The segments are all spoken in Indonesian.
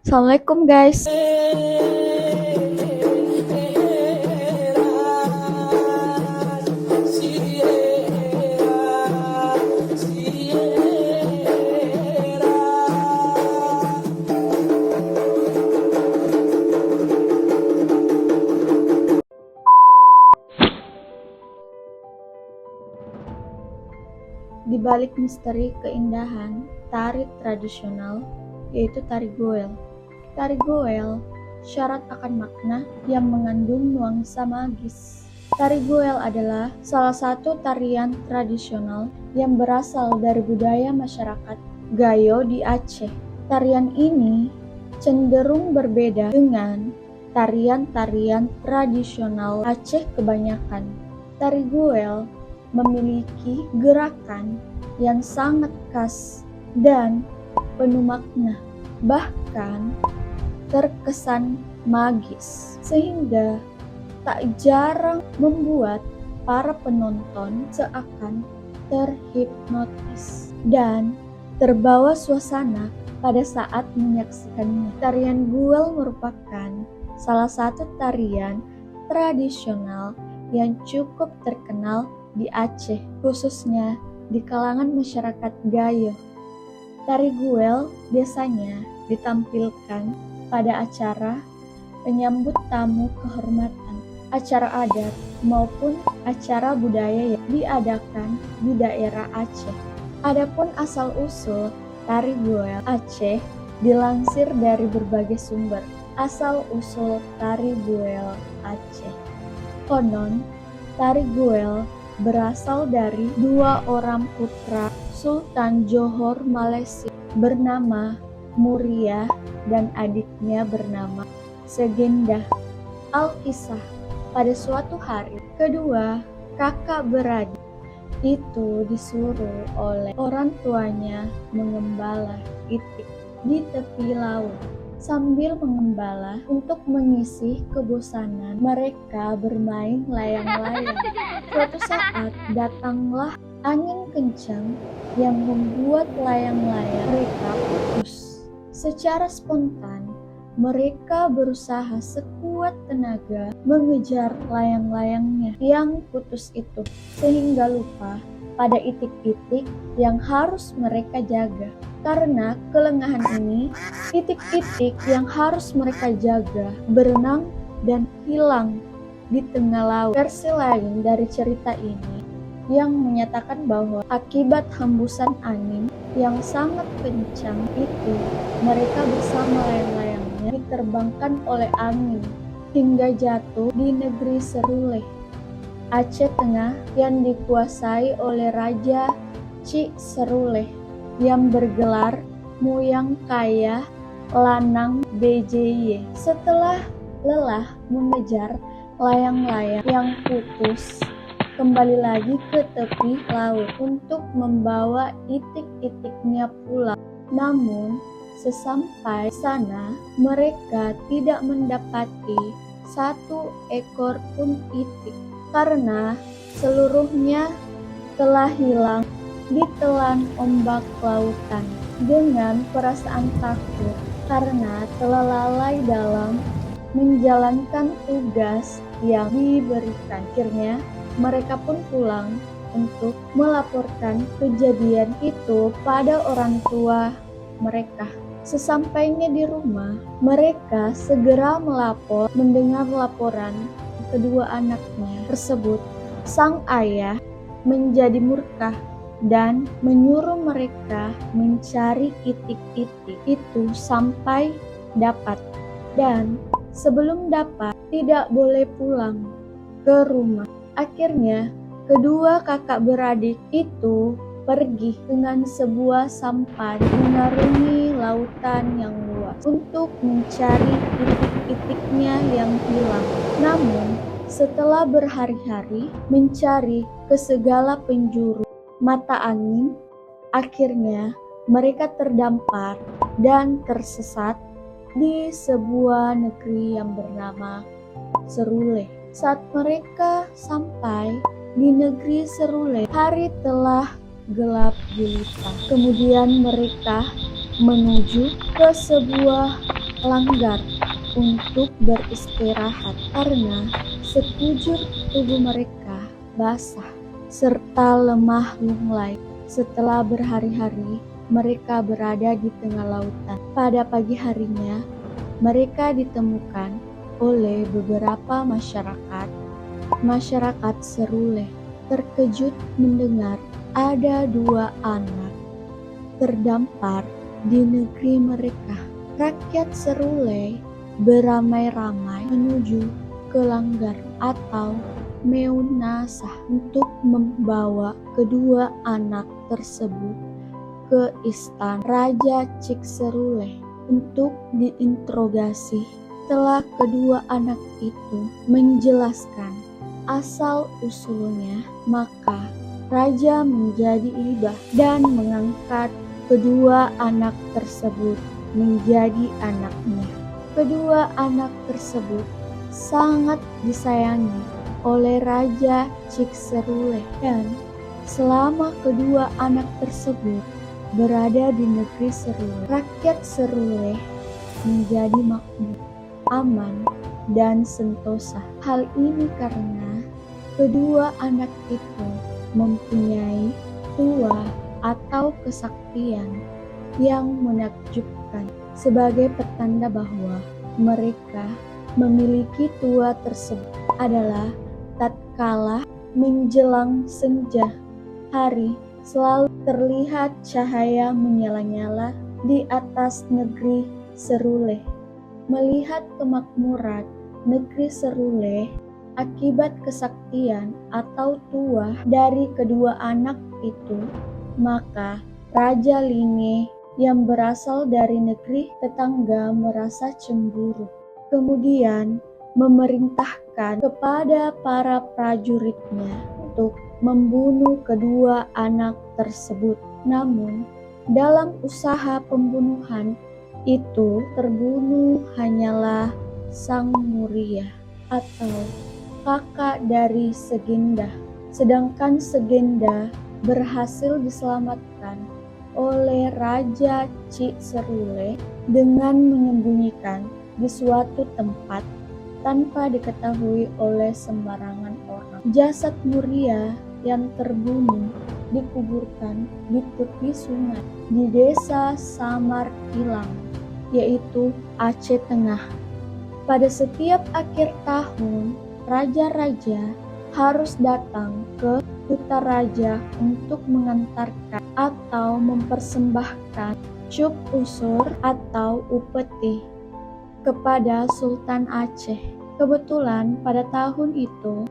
Assalamualaikum guys. Di balik misteri keindahan tari tradisional, yaitu tari goel. Tari goel syarat akan makna yang mengandung nuansa magis. Tari goel adalah salah satu tarian tradisional yang berasal dari budaya masyarakat Gayo di Aceh. Tarian ini cenderung berbeda dengan tarian-tarian tradisional Aceh kebanyakan. Tari goel memiliki gerakan yang sangat khas dan penuh makna, bahkan terkesan magis, sehingga tak jarang membuat para penonton seakan terhipnotis dan terbawa suasana pada saat menyaksikannya. Tarian goel merupakan salah satu tarian tradisional yang cukup terkenal di Aceh, khususnya di kalangan masyarakat Gayo. Tari goel biasanya ditampilkan pada acara penyambut tamu kehormatan, acara adat maupun acara budaya yang diadakan di daerah Aceh. Adapun asal-usul tari goel Aceh dilansir dari berbagai sumber. Asal-usul tari goel Aceh. Konon, tari goel berasal dari dua orang putra Sultan Johor Malaysia bernama Muria dan adiknya bernama Segendah. Alkisah, pada suatu hari, kedua kakak beradik itu disuruh oleh orang tuanya mengembala itik di tepi laut. Sambil mengembala untuk mengisi kebosanan, mereka bermain layang-layang. Suatu saat datanglah angin kencang yang membuat layang-layang mereka putus. Secara spontan, mereka berusaha sekuat tenaga mengejar layang-layangnya yang putus itu, sehingga lupa pada itik-itik yang harus mereka jaga. Karena kelengahan ini, itik-itik yang harus mereka jaga berenang dan hilang di tengah laut. Versi lain dari cerita ini yang menyatakan bahwa akibat hembusan angin yang sangat kencang itu, mereka bersama layang-layangnya diterbangkan oleh angin hingga jatuh di negeri Seruleh, Aceh Tengah, yang dikuasai oleh Raja Cik Seruleh yang bergelar Muyang Kaya Lanang BJY. Setelah lelah mengejar layang-layang yang putus, kembali lagi ke tepi laut untuk membawa itik-itiknya pulang. Namun, sesampai sana, mereka tidak mendapati satu ekor pun itik, karena seluruhnya telah hilang ditelan ombak lautan. Dengan perasaan takut karena telah lalai dalam menjalankan tugas yang diberikan, akhirnya mereka pun pulang untuk melaporkan kejadian itu pada orang tua mereka. Sesampainya di rumah, mereka segera melapor. Mendengar laporan kedua anaknya tersebut, sang ayah menjadi murka dan menyuruh mereka mencari itik-itik itu sampai dapat, dan sebelum dapat tidak boleh pulang ke rumah. Akhirnya kedua kakak beradik itu pergi dengan sebuah sampan mengarungi lautan yang luas untuk mencari itik-itiknya yang hilang. Namun setelah berhari-hari mencari ke segala penjuru mata angin, akhirnya mereka terdampar dan tersesat di sebuah negeri yang bernama Seruleh. Saat mereka sampai di negeri Seruleh, hari telah gelap gulita. Kemudian mereka menuju ke sebuah langgar untuk beristirahat karena sekujur tubuh mereka basah serta lemah lunglai setelah berhari-hari mereka berada di tengah lautan. Pada pagi harinya, mereka ditemukan oleh beberapa masyarakat Seruleh terkejut mendengar ada 2 anak terdampar di negeri mereka. Rakyat Seruleh beramai-ramai menuju ke Langgar atau Meunasah untuk membawa kedua anak tersebut ke istana Raja Cikseruleh untuk diinterogasi. Setelah kedua anak itu menjelaskan asal-usulnya, maka Raja menjadi ibah dan mengangkat kedua anak tersebut menjadi anaknya. Kedua anak tersebut sangat disayangi oleh Raja Cikseruleh dan selama kedua anak tersebut berada di negeri Seruleh, rakyat Seruleh menjadi makmur, aman, dan sentosa. Hal ini karena kedua anak itu mempunyai tuah atau kesaktian yang menakjubkan sebagai pertanda bahwa mereka memiliki tuah tersebut adalah tatkala menjelang senja hari selalu terlihat cahaya menyala-nyala di atas negeri Seruleh. Melihat kemakmuran negeri Seruleh akibat kesaktian atau tuah dari kedua anak itu, maka Raja Linge yang berasal dari negeri tetangga merasa cemburu. Kemudian memerintahkan kepada para prajuritnya untuk membunuh kedua anak tersebut. Namun, dalam usaha pembunuhan itu terbunuh hanyalah Sang Muria atau kakak dari Segenda, sedangkan Segenda berhasil diselamatkan oleh Raja Cikseruleh dengan menyembunyikan di suatu tempat tanpa diketahui oleh sembarangan orang. Jasad Muria yang terbunuh dikuburkan di tepi sungai di desa Samar Kilang, yaitu Aceh Tengah. Pada setiap akhir tahun, raja-raja harus datang ke Kutaraja untuk mengantarkan atau mempersembahkan cup usur atau upeti kepada Sultan Aceh. Kebetulan pada tahun itu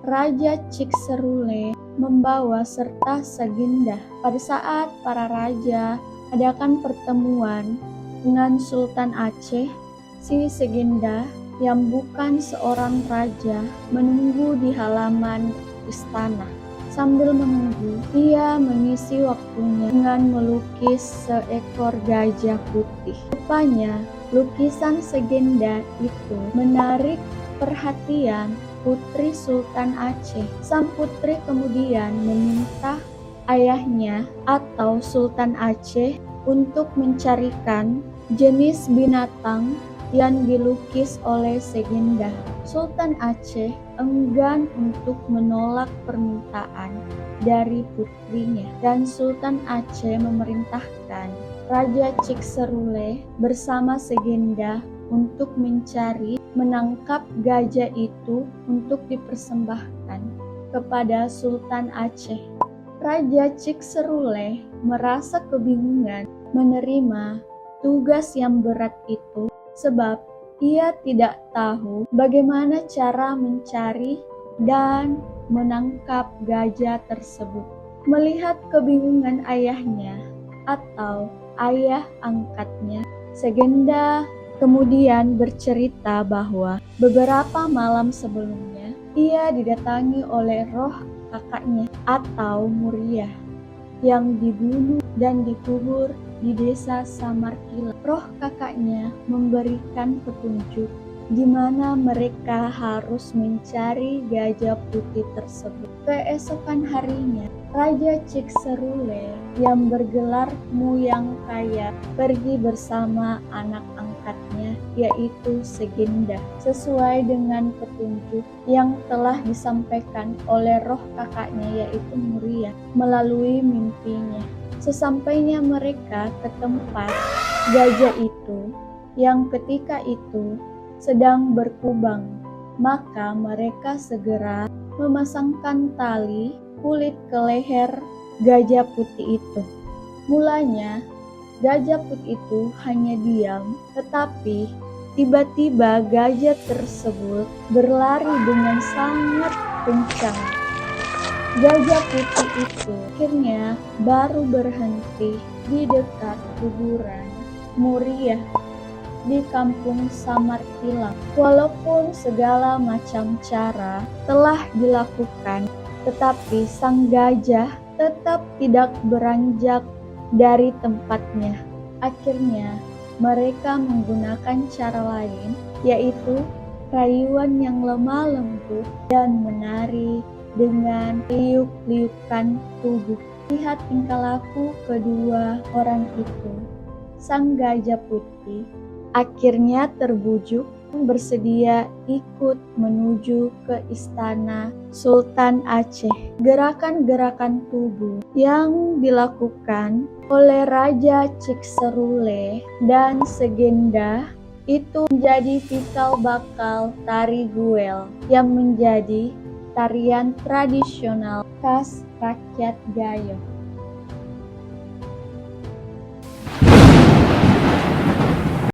Raja Cikseruleh membawa serta Segenda. Pada saat para raja adakan pertemuan dengan Sultan Aceh, si Segenda yang bukan seorang raja menunggu di halaman istana. Sambil menunggu, ia mengisi waktunya dengan melukis seekor gajah putih. Rupanya, lukisan Segenda itu menarik perhatian putri Sultan Aceh. Sang putri kemudian meminta ayahnya atau Sultan Aceh untuk mencarikan jenis binatang yang dilukis oleh Segenda. Sultan Aceh enggan untuk menolak permintaan dari putrinya, dan Sultan Aceh memerintahkan Raja Cikseruleh bersama Segenda untuk menangkap gajah itu untuk dipersembahkan kepada Sultan Aceh. Raja Cikseruleh merasa kebingungan menerima tugas yang berat itu sebab ia tidak tahu bagaimana cara mencari dan menangkap gajah tersebut. Melihat kebingungan ayahnya atau ayah angkatnya, Segenda kemudian bercerita bahwa beberapa malam sebelumnya ia didatangi oleh roh kakaknya atau Muria yang dibunuh dan dikubur di desa Samarkila. Roh kakaknya memberikan petunjuk di mana mereka harus mencari gajah putih tersebut. Keesokan harinya, Raja Cikseruleh yang bergelar Muyang Kaya pergi bersama anak angkat kakaknya, yaitu Segenda, sesuai dengan petunjuk yang telah disampaikan oleh roh kakaknya, yaitu Muria, melalui mimpinya. Sesampainya mereka ke tempat gajah itu, yang ketika itu sedang berkubang, maka mereka segera memasangkan tali kulit ke leher gajah putih itu. Mulanya gajah putih itu hanya diam, tetapi tiba-tiba gajah tersebut berlari dengan sangat kencang. Gajah putih itu akhirnya baru berhenti di dekat kuburan Muria di kampung Samarkilang. Walaupun segala macam cara telah dilakukan, tetapi sang gajah tetap tidak beranjak dari tempatnya. Akhirnya mereka menggunakan cara lain, yaitu rayuan yang lemah lembut dan menari dengan liuk-liukan tubuh. Lihat tingkah laku kedua orang itu. Sang gajah putih akhirnya terbujuk bersedia ikut menuju ke istana Sultan Aceh. Gerakan-gerakan tubuh yang dilakukan oleh Raja Cikserule dan Segenda itu menjadi cikal bakal tari guel yang menjadi tarian tradisional khas rakyat Gayo.